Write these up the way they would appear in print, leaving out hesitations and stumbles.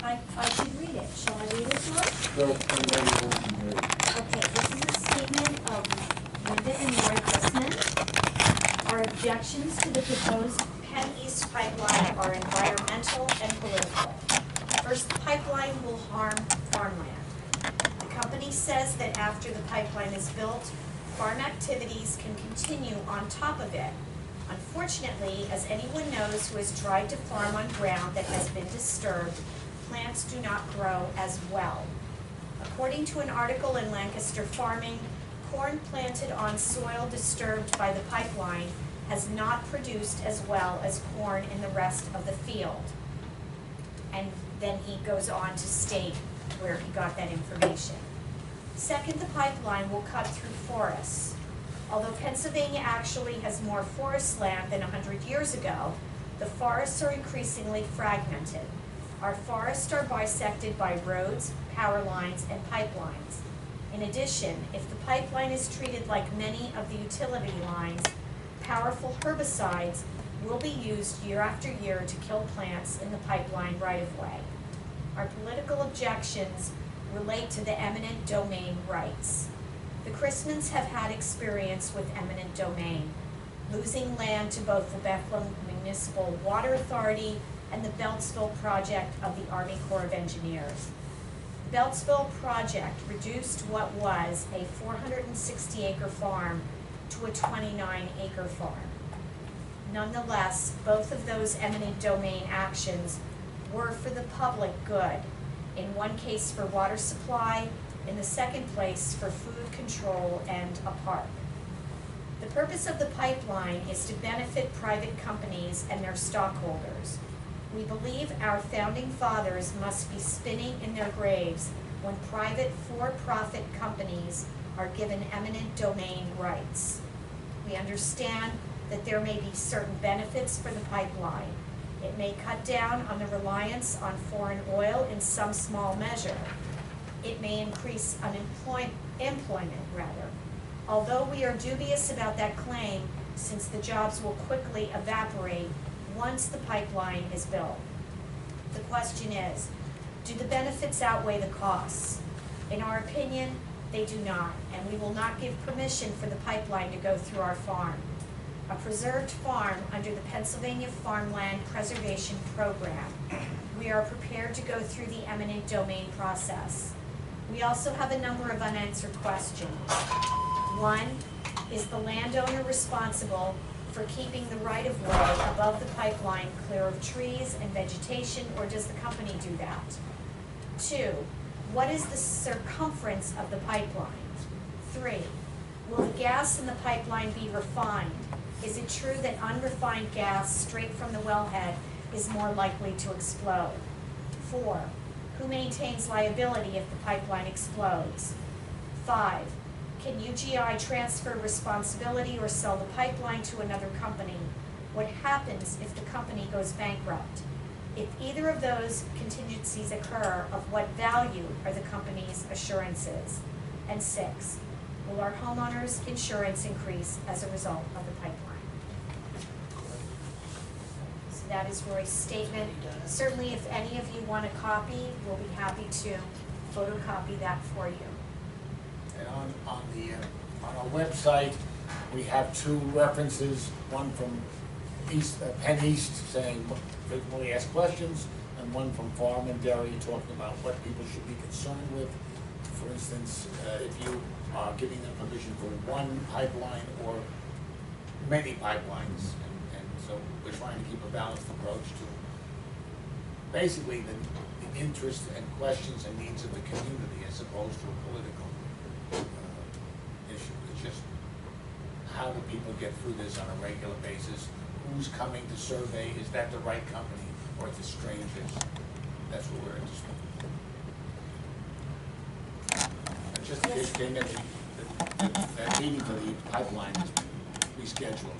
I should read it. Shall I read it, George? Go, and then Okay, this is a statement of Linda and Roy Chrisman. Our objections to the proposed Penn East pipeline are environmental and political. First, the pipeline will harm farmland. The company says that after the pipeline is built, farm activities can continue on top of it. Unfortunately, as anyone knows who has tried to farm on ground that has been disturbed, plants do not grow as well. According to an article in Lancaster Farming, corn planted on soil disturbed by the pipeline has not produced as well as corn in the rest of the field. And then he goes on to state where he got that information. Second, the pipeline will cut through forests. Although Pennsylvania actually has more forest land than 100 years ago, the forests are increasingly fragmented. Our forests are bisected by roads, power lines, and pipelines. In addition, if the pipeline is treated like many of the utility lines, powerful herbicides will be used year after year to kill plants in the pipeline right-of-way. Our political objections relate to the eminent domain rights. The Chrismans have had experience with eminent domain, losing land to both the Bethlehem Municipal Water Authority and the Beltsville project of the Army Corps of Engineers. The Beltsville project reduced what was a 460-acre farm to a 29-acre farm. Nonetheless, both of those eminent domain actions were for the public good. In one case for water supply, in the second place for food control and a park. The purpose of the pipeline is to benefit private companies and their stockholders. We believe our founding fathers must be spinning in their graves when private for-profit companies are given eminent domain rights. We understand that there may be certain benefits for the pipeline. It may cut down on the reliance on foreign oil in some small measure. It may increase employment. Although we are dubious about that claim, since the jobs will quickly evaporate once the pipeline is built. The question is, do the benefits outweigh the costs? In our opinion, they do not, and we will not give permission for the pipeline to go through our farm. A preserved farm under the Pennsylvania Farmland Preservation Program. We are prepared to go through the eminent domain process. We also have a number of unanswered questions. One, is the landowner responsible for keeping the right-of-way above the pipeline clear of trees and vegetation, or does the company do that? Two, what is the circumference of the pipeline? Three, will the gas in the pipeline be refined? Is it true that unrefined gas straight from the wellhead is more likely to explode? 4, who maintains liability if the pipeline explodes? 5, can UGI transfer responsibility or sell the pipeline to another company? What happens if the company goes bankrupt? If either of those contingencies occur, of what value are the company's assurances? And 6, will our homeowners' insurance increase as a result of the pipeline? So that is Roy's statement. Certainly if any of you want a copy, we'll be happy to photocopy that for you. And on our website, we have 2 references, one from Penn East saying frequently asked questions, and one from Farm and Dairy talking about what people should be concerned with. For instance, if you are giving them permission for one pipeline or many pipelines, and so we're trying to keep a balanced approach to basically the interests and questions and needs of the community as opposed to a political issue. It's just how do people get through this on a regular basis? Who's coming to survey? Is that the right company or is it strangers? That's what we're interested in. And just this thing that meeting for the pipeline has been rescheduled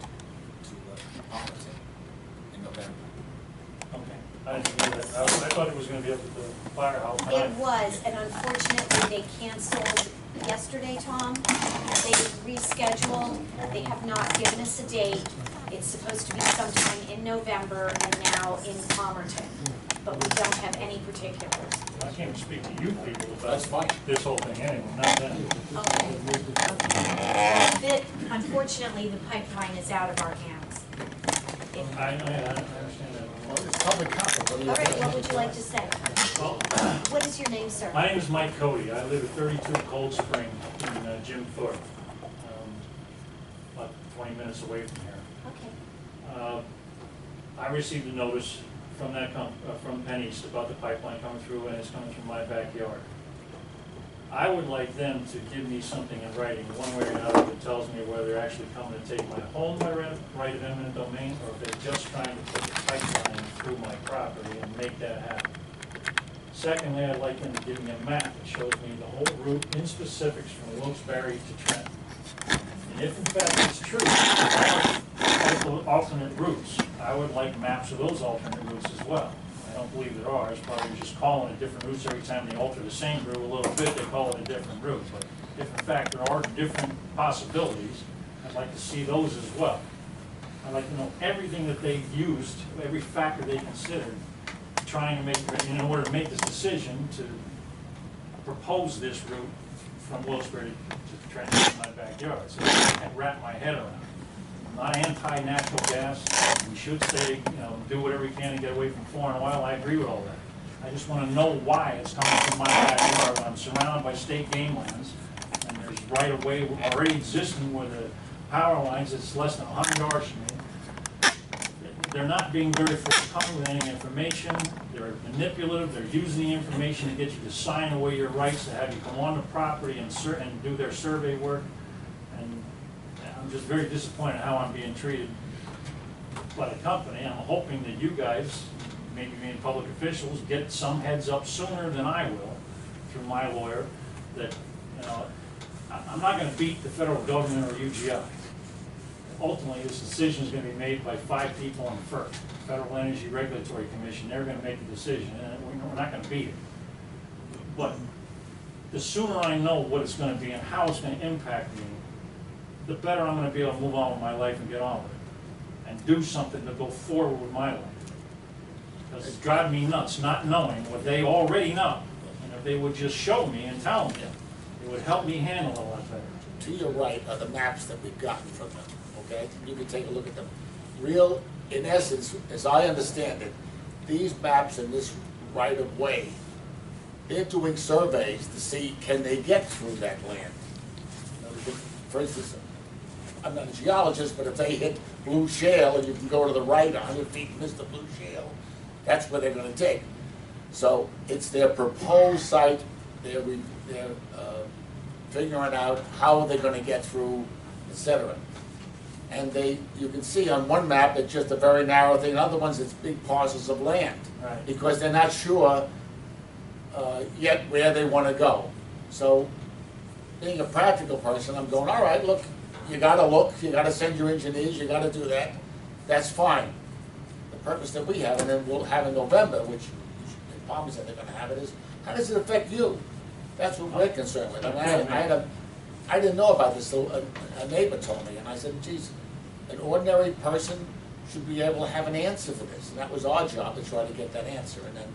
to Arlington in November. Okay. I didn't know that. I thought it was going to be up at the firehouse. It was, and unfortunately they canceled yesterday, Tom. They rescheduled. They have not given us a date. It's supposed to be sometime in November and now in Palmerton. but we don't have any particulars. I can't speak to you people That's fine. about this whole thing anyway, not them. Okay. Unfortunately, the pipeline is out of our hands. I understand that. Well, it's public comment, what do you All right, think? what would you like to say? Well, What is your name, sir? my name is Mike Cody. I live at 32 Cold Spring in Jim Thorpe, about 20 minutes away from here. Okay. I received a notice from from Penn East about the pipeline coming through, and it's coming through my backyard. I would like them to give me something in writing, one way or another, that tells me whether they're actually coming to take my home by right of eminent domain, or if they're just trying to put the pipeline through my property and make that happen. Secondly, I'd like them to give me a map that shows me the whole route in specifics from Wilkes-Barre to Trenton. And if in fact it's true, alternate routes, I would like maps of those alternate routes as well. I don't believe there are. It's probably just calling it different routes every time they alter the same route a little bit, they call it a different route. But if in fact there are different possibilities, I'd like to see those as well. I'd like to know everything that they've used, every factor they considered, trying to make, in order to make this decision to propose this route from Wilkes-Barre to Trenton in my backyard. So I can wrap my head around it. I'm not anti-natural gas. We should say, do whatever we can to get away from foreign oil. I agree with all that. I just want to know why it's coming from my backyard when I'm surrounded by state game lands, and there's right-of-way already existing where the power lines, it's less than 100 yards from me. They're not being very forthcoming with any information. They're manipulative. They're using the information to get you to sign away your rights, to have you come on the property and do their survey work. And I'm just very disappointed how I'm being treated by the company. I'm hoping that you guys, maybe being public officials, get some heads up sooner than I will through my lawyer that, I'm not going to beat the federal government or UGI. Ultimately, this decision is going to be made by 5 people on FERC, Federal Energy Regulatory Commission. They're going to make the decision, and we're not going to beat it. But the sooner I know what it's going to be and how it's going to impact me, the better I'm going to be able to move on with my life and get on with it, and do something to go forward with my life. Because it's driving me nuts not knowing what they already know. And if they would just show me and tell me, it would help me handle it a lot better. To your right are the maps that we've gotten from them, okay? You can take a look at them. In essence, as I understand it, these maps in this right-of-way, they're doing surveys to see, can they get through that land? For instance, I'm not a geologist, but if they hit blue shale and you can go to the right 100 feet and miss the blue shale, that's where they're going to take. So it's their proposed site, they're figuring out how they're going to get through, etc. And you can see on one map it's just a very narrow thing, other ones it's big parcels of land. Right. Because they're not sure yet where they want to go. So being a practical person, I'm going, all right, look, you got to look, you got to send your engineers, you got to do that. That's fine. The purpose that we have, and then we'll have in November, which the Palmer said they're going to have it, is how does it affect you? That's what we're concerned with. I didn't know about this, so a neighbor told me, and I said, geez, an ordinary person should be able to have an answer for this. And that was our job, to try to get that answer, and then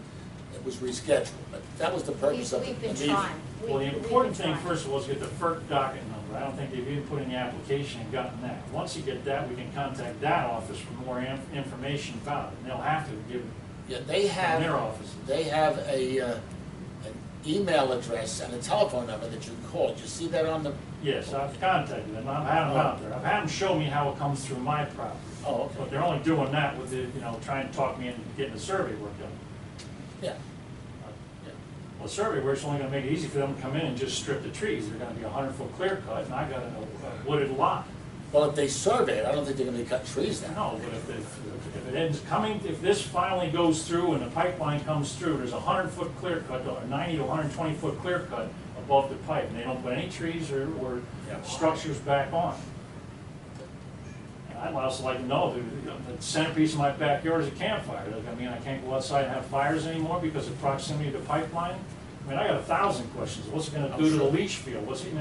it was rescheduled. But that was the purpose of the We've been meeting. trying. Well, the important thing, first of all, is get the FERC docket number. I don't think they've even put in the application and gotten that. Once you get that, we can contact that office for more information about it. And they'll have to give it from their offices. They have an email address and a telephone number that you can call. Did you see that on the? Yes, I've contacted them. I've had them out there. I've had them show me how it comes through my property. Oh, okay. But they're only doing that with the, trying to talk me into getting the survey work done. Yeah. Well, survey work's only gonna make it easy for them to come in and just strip the trees. They're gonna be 100-foot clear cut, and I got a wooded lot. Well, if they survey it, I don't think they're going to be cutting trees down. No, but if it ends coming, if this finally goes through and the pipeline comes through, there's a 100-foot clear cut, or 90 to 120-foot clear cut above the pipe, and they don't put any trees or structures back on. And I'd also like to know, the centerpiece of my backyard is a campfire. Does that mean I can't go outside and have fires anymore because of proximity to the pipeline? I mean, I got 1,000 questions. What's it going to do to the leach field? What's it?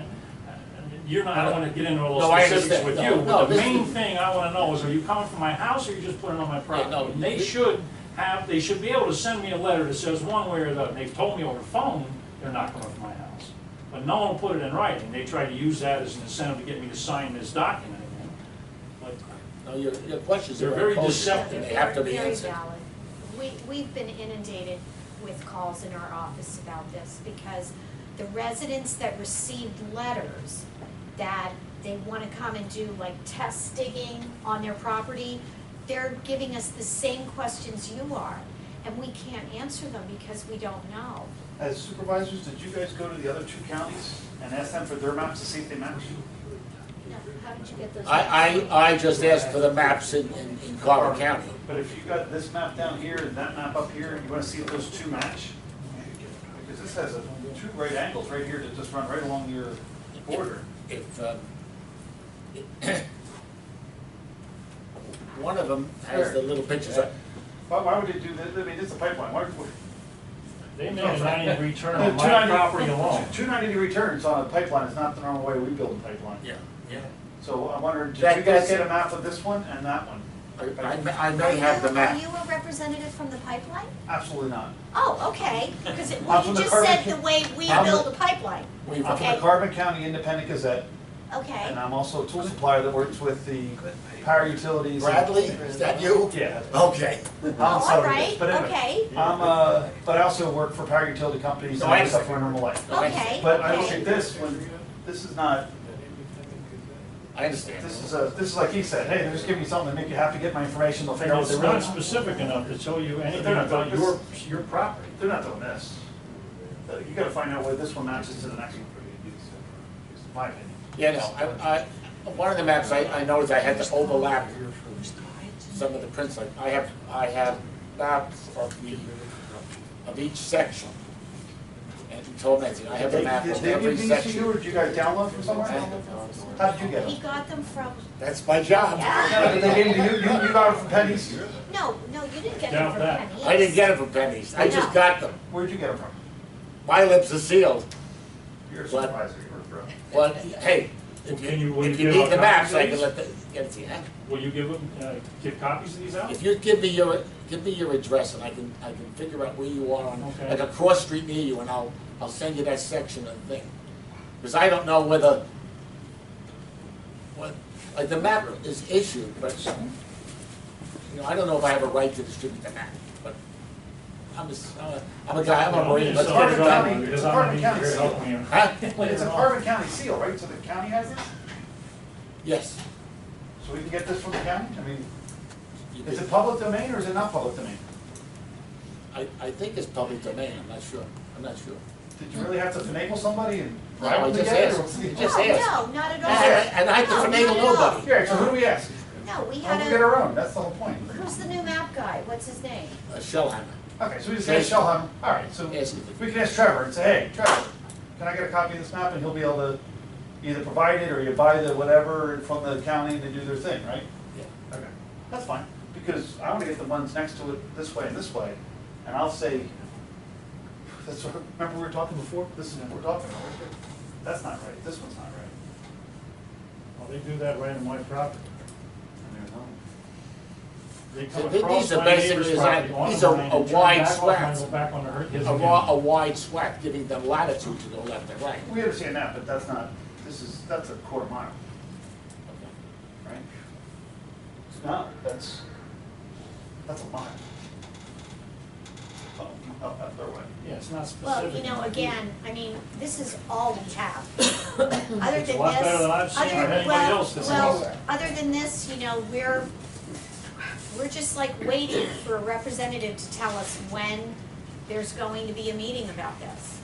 I don't want to get into all those specifics with you, but the main thing I want to know is, are you coming from my house or are you just putting it on my property? Yeah, no, And they should they should be able to send me a letter that says one way or the other. They've told me over the phone they're not coming for my house. But no one put it in writing. They tried to use that as an incentive to get me to sign this document again. But No, your questions are They're very cogent, deceptive. and they have to be Very answered. valid. We've been inundated with calls in our office about this because the residents that received letters that they want to come and do like test digging on their property, they're giving us the same questions you are, and we can't answer them because we don't know. As supervisors, did you guys go to the other two counties and ask them for their maps to see if they match? No, how did you get those? I just asked for the maps in Carver County. But if you got this map down here and that map up here, you wanna see if those two match? Because this has two right angles right here that just run right along your border. If, one of them has the little pictures of, Why would they do that? I mean, it's a pipeline. they made a 90 return on my property alone. 290 returns on a pipeline is not the normal way we build a pipeline. yeah. So I'm wondering, did That- you guys that's- get a map of this one and that one? I may have the Are map. you a representative from the pipeline? Absolutely not. Oh, okay, because I'm well, from you the just Carbon said Ca- the way we I'm build the- a pipeline. We've, I'm from Okay. the Carbon County Independent Gazette, Okay, and I'm also a tool supplier that works with the power utilities. Bradley, is that you? Yeah. Okay. oh, all right, But anyway, okay, but I also work for power utility companies No, and I other stuff for normal life. okay, But I look okay. at this, this is not, I understand. this is like he said, hey, they're just giving you something to make you happy, get my information, they'll figure out what It's they really not want. specific enough to tell you anything They're not about doing your property. They're not doing this. You gotta find out where this one matches to the next one. My opinion. Yeah, no, one of the maps, I noticed I had to overlap some of the prints, like, I have maps of each section. And he told me, I have a map Did of they every give these to you, section. or did you guys download from somewhere? How did you get He them? got them from, That's my job. yeah, Did they give you, you got them from Penny's? no, you didn't get them Doubt from that. Penny. I didn't get them from pennies, I just No. got them. Where'd you get them from? My lips are sealed, You're a What? supervisor, you work for them. but hey, if Can you- will if you you give need the out maps, copies I of can these? get it to you. Will you give copies of these out? If you give me your address and I can figure out where you are on, Okay. like a cross street near you, and I'll send you that section of the thing. Because I don't know whether, like the map is issued, but, you know, I don't know if I have a right to distribute the map, but I'm a guy, I'm a Marine, let's get it done. Because I'm gonna be here to help me. Huh? It's a Carbon County seal, right? So the county has this? Yes. So we can get this from the county? I mean, You is did. it public domain or is it not public domain? I think it's public domain, I'm not sure. Did you really have to finagle somebody and No, bribe I them to just get it? asked. or- You just No, asked. no, not at all. And I have to No, finagle not at all. nobody. Yeah, so who do we ask? No, we We'll had get our own, that's the whole point. who's the new map guy? What's his name? A shell hammer. Okay, so we just ask Shellham, all right, so Yes. we can ask Trevor and say, hey, Trevor, can I get a copy of this map? And he'll be able to either provide it or you buy the whatever from the county and they do their thing, right? Yeah. Okay, that's fine, because I wanna get the ones next to it this way and this way, and I'll say, that's what, remember we were talking before? This is what we're talking about, right here. That's not right, this one's not right. Well, they do that right on my property. And there's no. They come These across are my basically neighbor's design- property, these are on mine, a and turn wide back off swath. and go back onto his A again. wide swath, giving them latitude to go left and right. We understand that, but that's not, that's a quarter mile, Okay. right? It's not, that's a mile. Oh, up their way. Yeah, it's not Well, specific. you know, again, I mean, this is all we have. Other than It's this, a lot better than I've seen or anybody well, else that's well, out there. other than this, you know, we're just like waiting for a representative to tell us when there's going to be a meeting about this.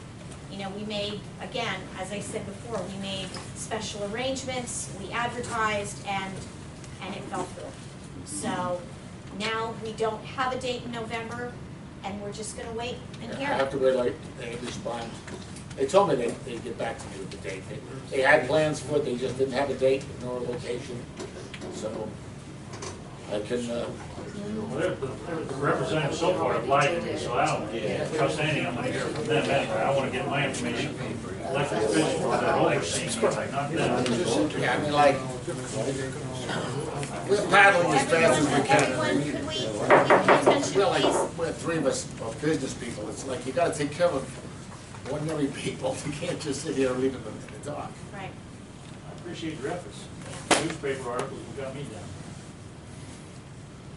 You know, we made, again, as I said before, we made special arrangements, we advertised, and it fell through. So now we don't have a date in November, and we're just gonna wait and I hear. have to wait, like, they respond. They told me they'd get back to me with the date. They had plans for it, they just didn't have a date nor a location. So I can, Well, the representative so far have lied to me, so I don't trust anything I'm gonna hear from them anyway. I wanna get my information from elected officials that are overseeing it, not them. yeah, I mean, like, we're paddling as fast as we can. Everyone, could we pay attention we're like, please? we're three of us are business people, it's like you gotta take care of ordinary people, you can't just sit here and leave them in the dark. Right, I appreciate your efforts. yeah, Newspaper articles got me down.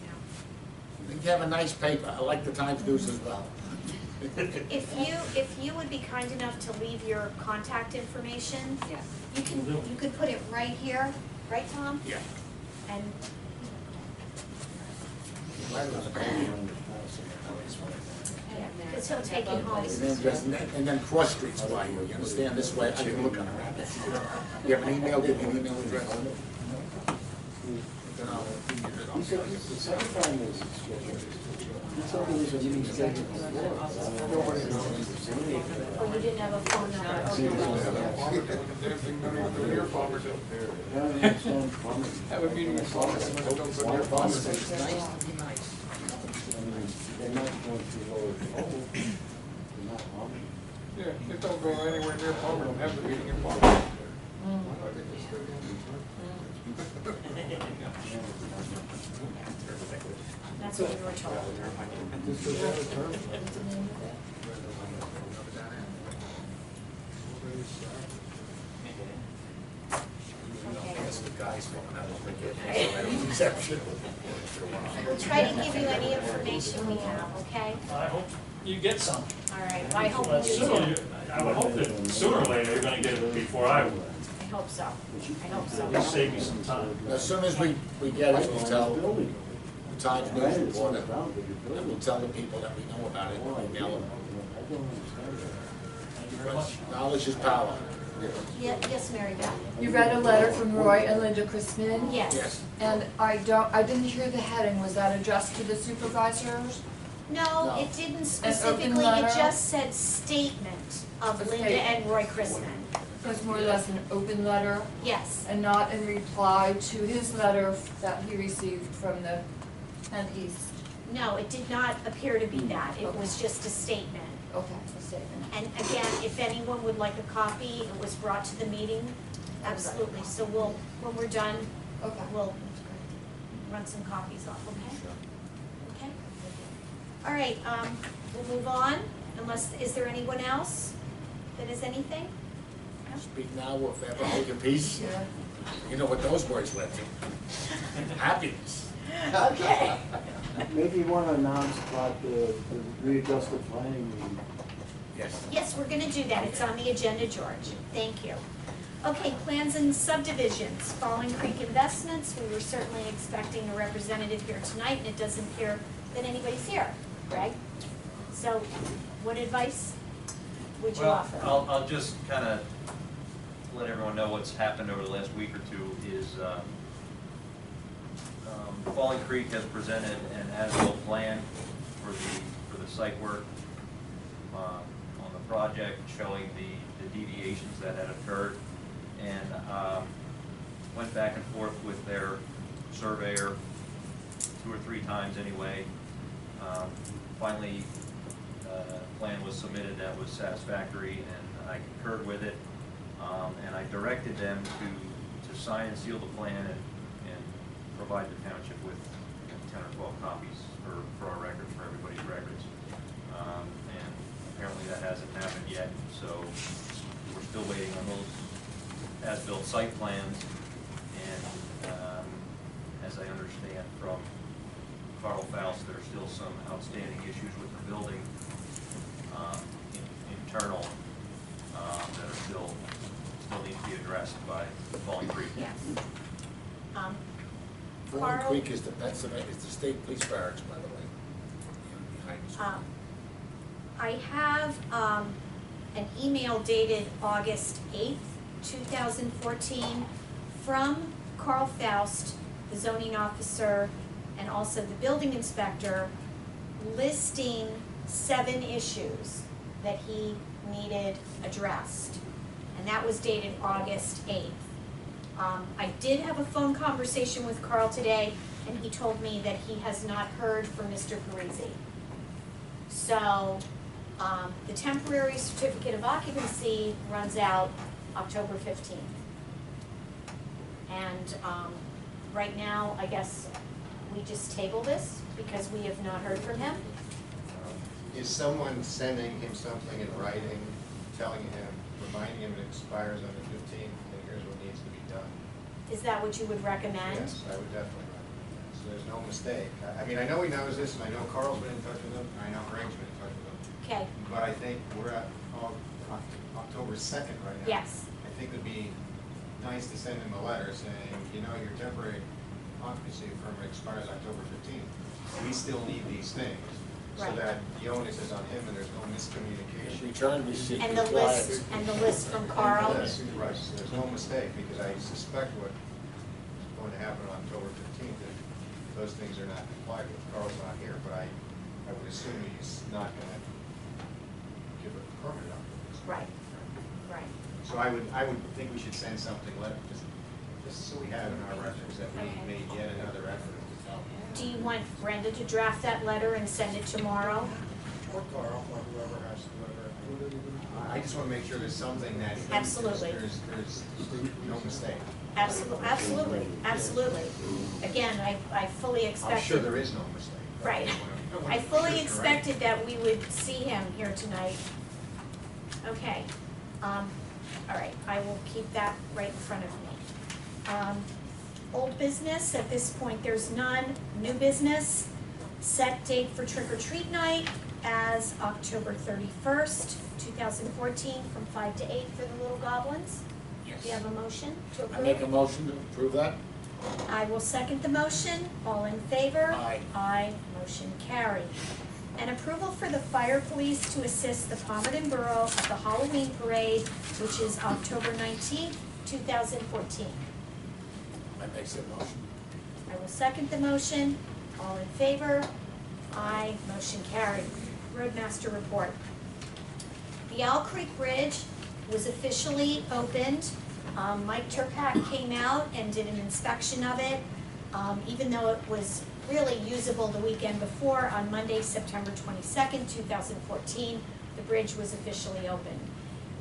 yeah. You have a nice paper, I like the Times News as well. If you would be kind enough to leave your contact information, Yeah. you could put it right here, right, Tom? Yeah. And, because he'll take it home. And then cross streets by here, you understand, this way I can look on it. You have an email, give me an email address. Then I'll- He said the second time was scheduled. He told me there's a meeting scheduled. Nobody knows. Oh, you didn't have a phone number, okay. Have a meeting with farmers. It's nice to be nice. They're not going to lower the level. They're not harming. Yeah, just don't go anywhere near Palmer, don't have the meeting in Palmer. That's what we were told. This was out of term. Okay. That's the guy's phone, I don't think it, exception. We'll try to give you any information we have, okay? I hope you get some. All right, I hope Well, you do sooner, too. I would hope that sooner or later you're gonna get it before I would. I hope so, I hope so. It'll save me some time. As soon as we get it, we'll tell the Times News reporter, and we'll tell the people that we know about it, we'll email them. Thank you very much. Knowledge is power. Yes, Mary Beth? You read a letter from Roy and Linda Chrisman? Yes. Yes. And I didn't hear the heading, was that addressed to the supervisors? No, No. it didn't open specifically, it letter? just said statement of A Linda statement. and Roy Chrisman. It was more or less an open letter Yes, and not in reply to his letter that he received from the Penn East. no, it did not appear to be that, it was just a statement. Okay, a statement. And again, if anyone would like a copy, it was brought to the meeting, absolutely, so when we're done, Okay. we'll run some copies off, okay? Okay? All right, we'll move on, unless, is there anyone else that has anything? No? Speak now or forever hold your peace. Yeah. You know what those words led to? Happiness. Okay. Maybe you want to announce about the readjusted planning meeting. Yes. Yes, we're gonna do that, it's on the agenda, George, thank you. Okay, plans and subdivisions, Falling Creek Investments, we were certainly expecting a representative here tonight, and it doesn't appear that anybody's here, Greg. So, what advice would you offer? Well, I'll just kind of let everyone know what's happened over the last week or two is Falling Creek has presented an as-built plan for the site work on the project, showing the deviations that had occurred, and went back and forth with their surveyor 2 or 3 times anyway. Finally, a plan was submitted that was satisfactory, and I concurred with it. And I directed them to sign and seal the plan and provide the township with 10 or 12 copies for our records, for everybody's records. And apparently that hasn't happened yet, so we're still waiting on those as-built site plans. And as I understand from Carl Faust, there's still some outstanding issues with the building, internal, that are still need to be addressed by Falling Creek. Yes. Falling Carl? Creek is the state police barracks, by the way. Behind the school. I have an email dated August 8th, 2014, from Carl Faust, the zoning officer, and also the building inspector, listing 7 issues that he needed addressed. And that was dated August 8th. I did have a phone conversation with Carl today, and he told me that he has not heard from Mr. Parisi. So, the temporary certificate of occupancy runs out October 15th. And right now, I guess we just table this because we have not heard from him. Is someone sending him something in writing, telling him, reminding him it expires on the 15th, and here's what needs to be done? Is that what you would recommend? Yes, I would definitely recommend that, so there's no mistake. I mean, I know he knows this, and I know Carl's been in touch with him, and I know Greg's been in touch with him, Okay, but I think we're at October 2nd right now. yes, I think it would be nice to send him a letter saying, you know, your temporary occupancy permit expires October 15th. We still need these things, so Right. that the onus is on him and there's no miscommunication. Return receipt. and the list from Carl. Yes, right, so there's no mistake, because I suspect what's going to happen on October 15th, if those things are not complied with. Carl's not here, but I would assume he's not going to give a permit up. Right, right. So I would think we should send something, just so we have in our records that we Okay. made yet another effort. Do you want Brenda to draft that letter and send it tomorrow? Or Carl, or whoever has to, I just want to make sure there's something that. Absolutely. There's no mistake. Absolutely, absolutely, absolutely. Again, I fully expected. I'm sure there is no mistake. Right. I fully expected that we would see him here tonight. Okay, all right, I will keep that right in front of me. Old business, at this point, there's none. New business, set date for trick or treat night as October 31st, 2014, from 5 to 8 for the Little Goblins. Do you have a motion to I approve? make a motion to approve that? I will second the motion. All in favor? Aye. Aye. Motion carried. And approval for the fire police to assist the Palmerton Borough at the Halloween parade, which is October 19th, 2014. I make that motion. I will second the motion. All in favor? Aye. Motion carried. Roadmaster report. The Owl Creek Bridge was officially opened. Mike Turpak came out and did an inspection of it. Even though it was really usable the weekend before, on Monday, September 22nd, 2014, the bridge was officially opened.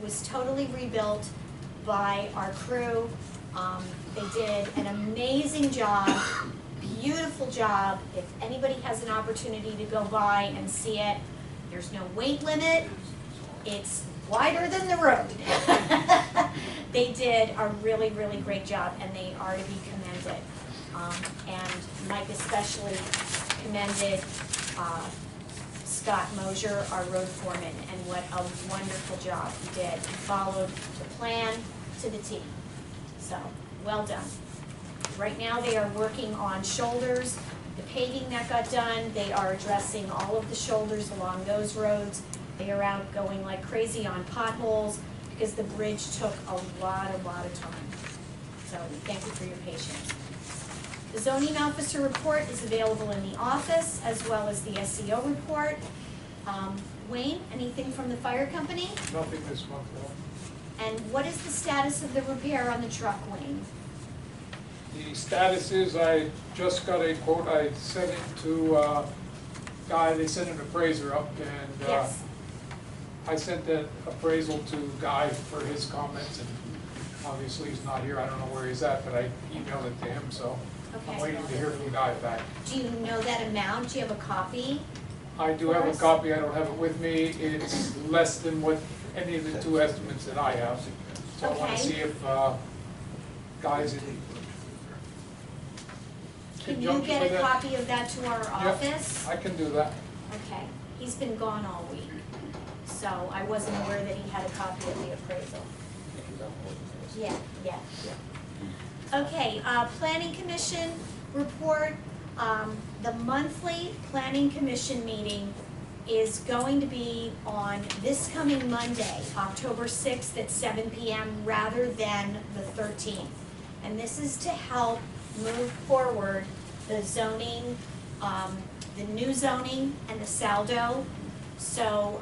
It was totally rebuilt by our crew. They did an amazing job, beautiful job. If anybody has an opportunity to go by and see it, there's no weight limit. It's wider than the road. They did a really, really great job, and they are to be commended. And Mike especially commended Scott Mosier, our road foreman, and what a wonderful job he did. He followed the plan to the T. So, well done. Right now, they are working on shoulders. The paving that got done, they are addressing all of the shoulders along those roads. They are out going like crazy on potholes because the bridge took a lot of time. So thank you for your patience. The zoning officer report is available in the office as well as the SEO report. Wayne, anything from the fire company? Nothing this month, no. And what is the status of the repair on the truck, Wayne? The status is I just got a quote, I sent it to Guy, they sent an appraiser up, and Yes. I sent that appraisal to Guy for his comments, and obviously he's not here, I don't know where he's at, but I emailed it to him, so I'm Okay. waiting to hear from Guy back. Do you know that amount? Do you have a copy? I do have a Yes. copy, I don't have it with me, it's less than what any of the two estimates that I have. So I wanna Okay. see if Guy's in Can you conjunction get with a that. copy of that to our office? I can do that. Okay, he's been gone all week, so I wasn't aware that he had a copy of the appraisal. Yeah. Okay, planning commission report. The monthly planning commission meeting is going to be on this coming Monday, October 6th at 7 p.m. rather than the 13th. And this is to help move forward the zoning, the new zoning and the saldo. So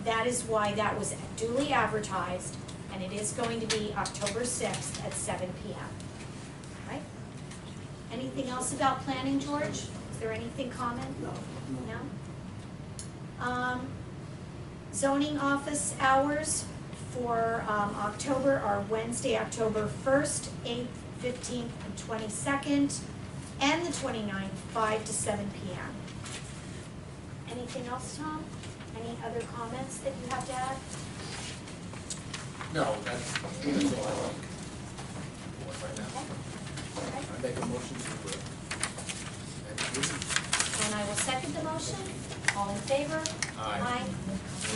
that is why that was duly advertised, and it is going to be October 6th at 7 p.m. Right? Anything else about planning, George? Is there anything common? No. Zoning office hours for October are Wednesday, October 1st, 8th, 15th, and 22nd. and the 29th, 5 to 7 p.m. Anything else, Tom? Any other comments that you have to add? No, that's all I like. Right now. Okay. I make a motion to approve. And I will second the motion. All in favor? Aye.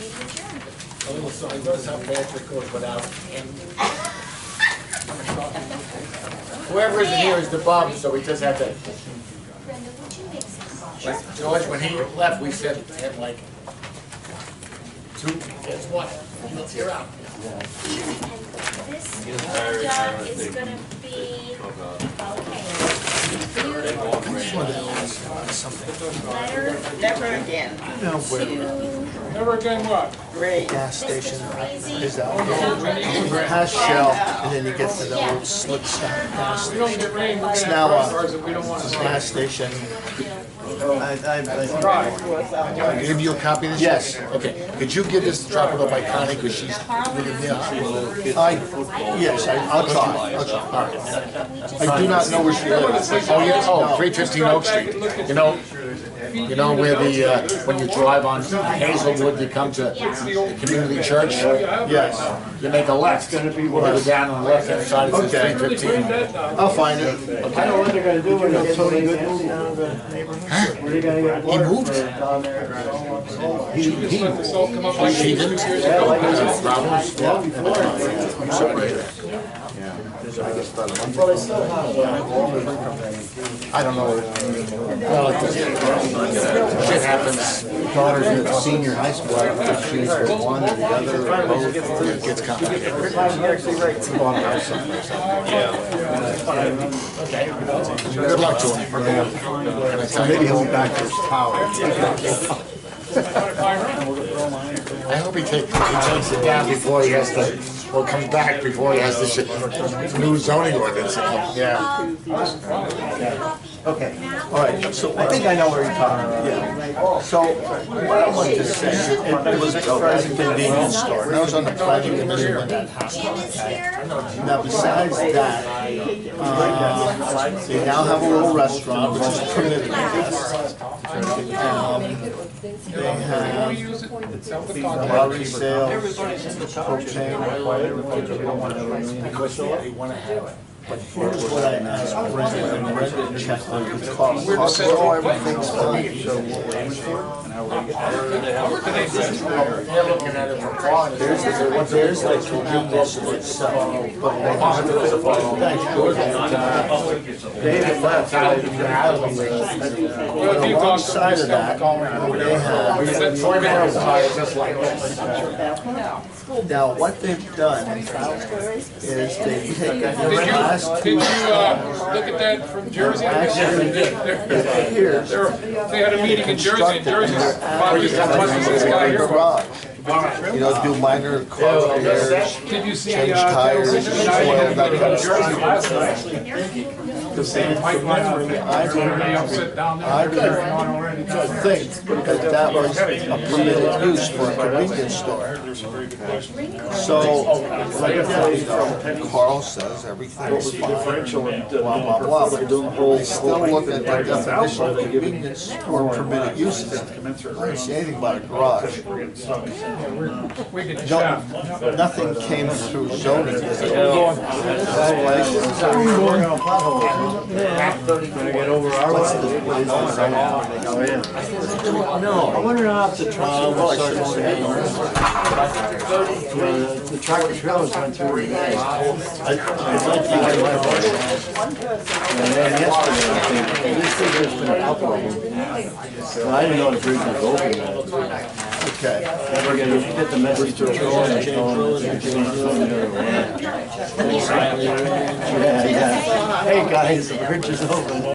Meeting adjourned. Oh, so I noticed how Patrick goes without him. Whoever isn't here is the bum, so we just have to, Brenda, would you make some coffee? like George, when he left, we said, him like, two, guess what? You're out. And this agenda is gonna be, letter Never again. to, Never again what? Great. Gas Mr. station Parisi. is out there. Past Shell, and then you get to the old slick stop gas We don't station. get rain, we're It's gonna now have a cars that we don't want to see. gas station. Right. Give you a copy of this? Yes. Okay, could you give this, drop it up by Connie, because she's really there. I'll try. I do not know where she lives. Oh, yeah, oh, 315 Oak Street. You know where the, when you drive on Hazelwood, you come to the community church? Yes, You make a left, you go down on the left-hand side, it says Okay. 315. I'll find it. I know what they're gonna do when they get Tony Good moved down to the neighborhood. Where they gonna get He water moved? down there. Just let the salt come up like She it didn't? did 2 years ago. Problems? Well, before. Well, they still have. I don't know. Well, shit happens. Daughter's in senior high school. I don't know if she's with one or the other or both. It gets complicated. Okay. Good luck to him. Maybe he'll be back to his tower. I hope he takes it down before he has to, or comes back before he has this new zoning ordinance. Yeah. Okay, all right, so I think I know where you're talking about. Yeah. So what I wanted to say, it was a surprising convenience store, and I was on the planning committee when that happened. Jim is here. Now, besides that, they now have a little restaurant, which is permitted, I guess. They have Use it, sell the lottery contract. sales, propane. Because they want to have it. But here's what I asked Brenda, and Brenda checked on the cost. Cost of everything's fine. They're looking at it from far. There's like convenience store itself, but they have to, thanks, George. David left, but alongside of that, they have, Just like this. now what they've done is they've taken the last Did two. you, look at that from Jersey? Actually, here, They had a meeting in Jersey, and Jersey's probably this guy here. garage. You know, do minor car repairs, Did you see, change tires, oil, that kind of Jersey stuff. last night? The same pipeline where they upset down there. I would think that that was a permitted use for a convenience store. So, like Carl says, everything is fine, blah, blah, blah, but they still look at the definition of convenience store permitted uses. I didn't see anything about a garage. We can chat. Nothing came through zoning. I wonder how if the trucks will start going. The tractor trailers went through. And then yesterday, this thing has been alcohol. So I didn't know the bridge was open yet. Okay. And we're gonna get the message to Joe and Yeah. Hey guys, the bridge is open.